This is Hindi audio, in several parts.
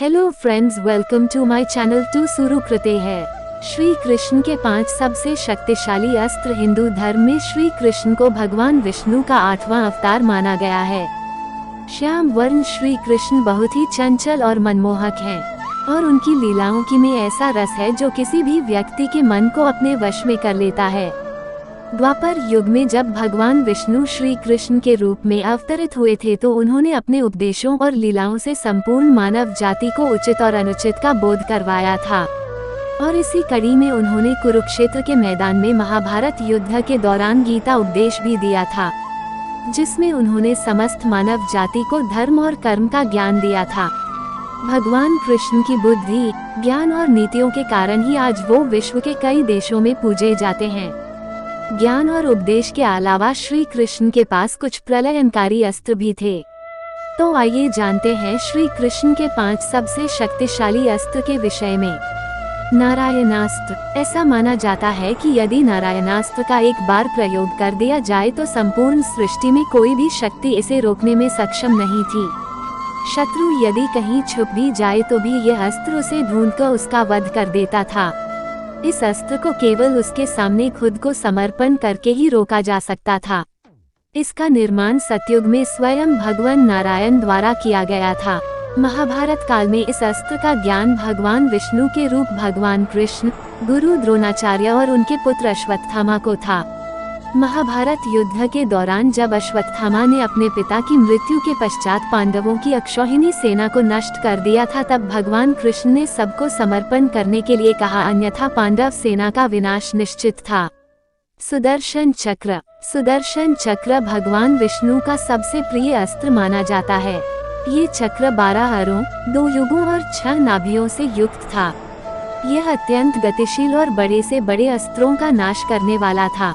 Hello friends, welcome to my channel टू शुरू करते हैं। श्री कृष्ण के 5 सबसे शक्तिशाली अस्त्र। हिंदू धर्म में श्री कृष्ण को भगवान विष्णु का 8वां अवतार माना गया है। श्याम वर्ण श्री कृष्ण बहुत ही चंचल और मनमोहक हैं और उनकी लीलाओं की में ऐसा रस है जो किसी भी व्यक्ति के मन को अपने वश में कर लेता है। द्वापर युग में जब भगवान विष्णु श्री कृष्ण के रूप में अवतरित हुए थे तो उन्होंने अपने उपदेशों और लीलाओं से संपूर्ण मानव जाति को उचित और अनुचित का बोध करवाया था। और इसी कड़ी में उन्होंने कुरुक्षेत्र के मैदान में महाभारत युद्ध के दौरान गीता उपदेश भी दिया था, जिसमें उन्होंने समस्त मानव जाति को धर्म और कर्म का ज्ञान दिया था। भगवान कृष्ण की बुद्धि, ज्ञान और नीतियों के कारण ही आज वो विश्व के कई देशों में पूजे जाते हैं। ज्ञान और उपदेश के अलावा श्री कृष्ण के पास कुछ प्रलयंकारी अस्त्र भी थे। तो आइए जानते हैं श्री कृष्ण के 5 सबसे शक्तिशाली अस्त्र के विषय में। नारायणास्त्र। ऐसा माना जाता है कि यदि नारायणास्त्र का एक बार प्रयोग कर दिया जाए तो संपूर्ण सृष्टि में कोई भी शक्ति इसे रोकने में सक्षम नहीं थी। शत्रु यदि कहीं छुप भी जाए तो भी यह अस्त्र उसे ढूंढकर उसका वध कर देता था। इस अस्त्र को केवल उसके सामने खुद को समर्पण करके ही रोका जा सकता था। इसका निर्माण सतयुग में स्वयं भगवान नारायण द्वारा किया गया था। महाभारत काल में इस अस्त्र का ज्ञान भगवान विष्णु के रूप भगवान कृष्ण, गुरु द्रोणाचार्य और उनके पुत्र अश्वत्थामा को था। महाभारत युद्ध के दौरान जब अश्वत्थामा ने अपने पिता की मृत्यु के पश्चात पांडवों की अक्षौहिणी सेना को नष्ट कर दिया था, तब भगवान कृष्ण ने सबको समर्पण करने के लिए कहा, अन्यथा पांडव सेना का विनाश निश्चित था। सुदर्शन चक्र। सुदर्शन चक्र भगवान विष्णु का सबसे प्रिय अस्त्र माना जाता है। ये चक्र 12 अरों, 2 युगों और 6 नाभियों से युक्त था। यह अत्यंत गतिशील और बड़े से बड़े अस्त्रों का नाश करने वाला था।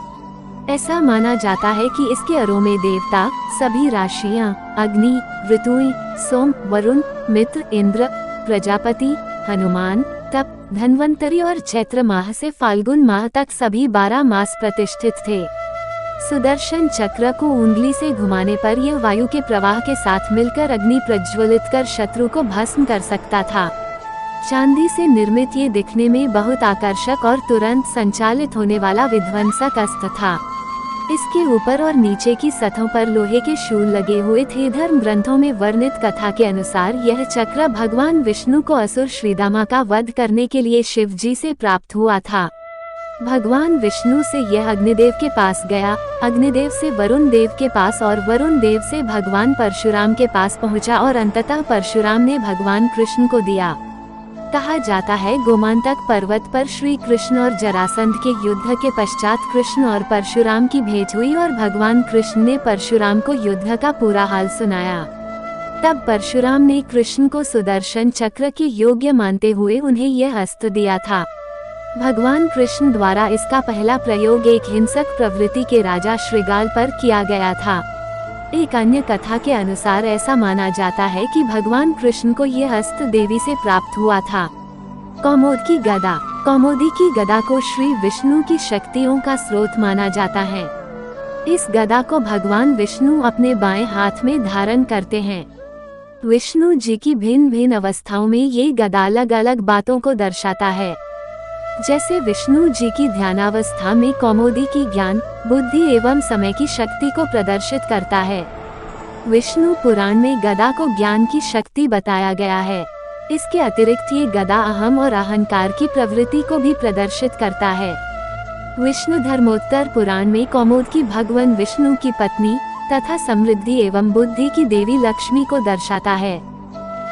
ऐसा माना जाता है कि इसके अरों में देवता, सभी राशियां, अग्नि, ऋतुएं, सोम, वरुण, मित्र, इंद्र, प्रजापति, हनुमान, तप, धन्वंतरी और चैत्र माह से फाल्गुन माह तक सभी 12 मास प्रतिष्ठित थे। सुदर्शन चक्र को उंगली से घुमाने पर यह वायु के प्रवाह के साथ मिलकर अग्नि प्रज्वलित कर शत्रु को भस्म कर सकता था। चांदी से निर्मित ये दिखने में बहुत आकर्षक और तुरंत संचालित होने वाला विध्वंसक अस्त्र था। इसके ऊपर और नीचे की सतहों पर लोहे के शूल लगे हुए थे। धर्म ग्रंथों में वर्णित कथा के अनुसार यह चक्र भगवान विष्णु को असुर श्रीदामा का वध करने के लिए शिव जी से प्राप्त हुआ था। भगवान विष्णु से यह अग्निदेव के पास गया, अग्निदेव से वरुण देव के पास और वरुण देव से भगवान परशुराम के पास पहुंचा और अंततः परशुराम ने भगवान कृष्ण को दिया। कहा जाता है गोमांतक पर्वत पर श्री कृष्ण और जरासंध के युद्ध के पश्चात कृष्ण और परशुराम की भेंट हुई और भगवान कृष्ण ने परशुराम को युद्ध का पूरा हाल सुनाया। तब परशुराम ने कृष्ण को सुदर्शन चक्र के योग्य मानते हुए उन्हें यह अस्त्र दिया था। भगवान कृष्ण द्वारा इसका पहला प्रयोग एक हिंसक प्रवृत्ति के राजा श्रीगाल पर किया गया था। एक अन्य कथा के अनुसार ऐसा माना जाता है कि भगवान कृष्ण को यह अस्त्र देवी से प्राप्त हुआ था। कौमोद की गदा। कौमोदी की गदा को श्री विष्णु की शक्तियों का स्रोत माना जाता है। इस गदा को भगवान विष्णु अपने बाएं हाथ में धारण करते हैं। विष्णु जी की भिन्न भिन्न अवस्थाओं में ये गदा अलग अलग बातों को दर्शाता है। जैसे विष्णु जी की ध्यानावस्था में कौमोदी की ज्ञान, बुद्धि एवं समय की शक्ति को प्रदर्शित करता है। विष्णु पुराण में गदा को ज्ञान की शक्ति बताया गया है। इसके अतिरिक्त ये गदा अहम और अहंकार की प्रवृत्ति को भी प्रदर्शित करता है। विष्णु धर्मोत्तर पुराण में कौमोद की भगवान विष्णु की पत्नी तथा समृद्धि एवं बुद्धि की देवी लक्ष्मी को दर्शाता है।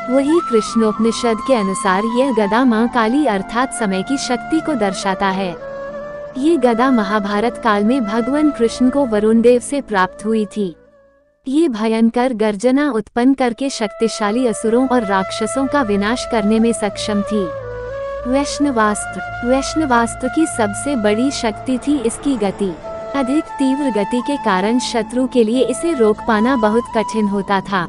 वही कृष्णोपनिषद के अनुसार यह गदा मां काली अर्थात समय की शक्ति को दर्शाता है। ये गदा महाभारत काल में भगवान कृष्ण को वरुण देव से प्राप्त हुई थी। ये भयंकर गर्जना उत्पन्न करके शक्तिशाली असुरों और राक्षसों का विनाश करने में सक्षम थी। वैष्णवास्त्र। वैष्णवास्त्र की सबसे बड़ी शक्ति थी इसकी गति। अधिक तीव्र गति के कारण शत्रु के लिए इसे रोक पाना बहुत कठिन होता था।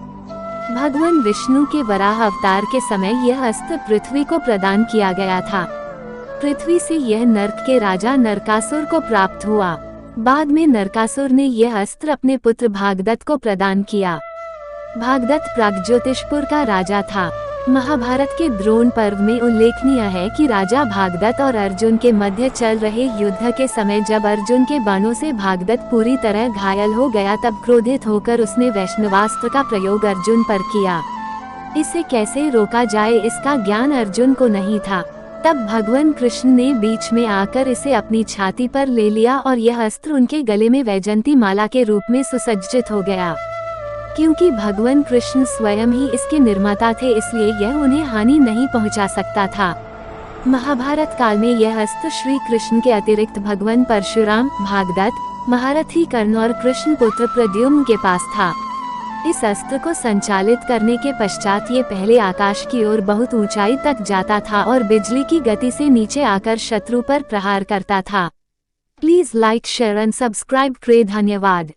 भगवान विष्णु के वराह अवतार के समय यह अस्त्र पृथ्वी को प्रदान किया गया था। पृथ्वी से यह नर्क के राजा नरकासुर को प्राप्त हुआ। बाद में नरकासुर ने यह अस्त्र अपने पुत्र भागदत्त को प्रदान किया। भागदत्त प्रागज्योतिषपुर का राजा था। महाभारत के द्रोण पर्व में उल्लेखनीय है कि राजा भागदत्त और अर्जुन के मध्य चल रहे युद्ध के समय जब अर्जुन के बाणों से भागदत्त पूरी तरह घायल हो गया तब क्रोधित होकर उसने वैष्णवास्त्र का प्रयोग अर्जुन पर किया। इसे कैसे रोका जाए इसका ज्ञान अर्जुन को नहीं था। तब भगवान कृष्ण ने बीच में आकर इसे अपनी छाती पर ले लिया और यह अस्त्र उनके गले में वैजयंती माला के रूप में सुसज्जित हो गया। क्योंकि भगवान कृष्ण स्वयं ही इसके निर्माता थे इसलिए यह उन्हें हानि नहीं पहुंचा सकता था। महाभारत काल में यह अस्त्र श्री कृष्ण के अतिरिक्त भगवान परशुराम, भागदत्त, महारथी कर्ण और कृष्ण पुत्र प्रद्युम्न के पास था। इस अस्त्र को संचालित करने के पश्चात ये पहले आकाश की ओर बहुत ऊंचाई तक जाता था और बिजली की गति से नीचे आकर शत्रु पर प्रहार करता था। Please like, share and subscribe करें। धन्यवाद।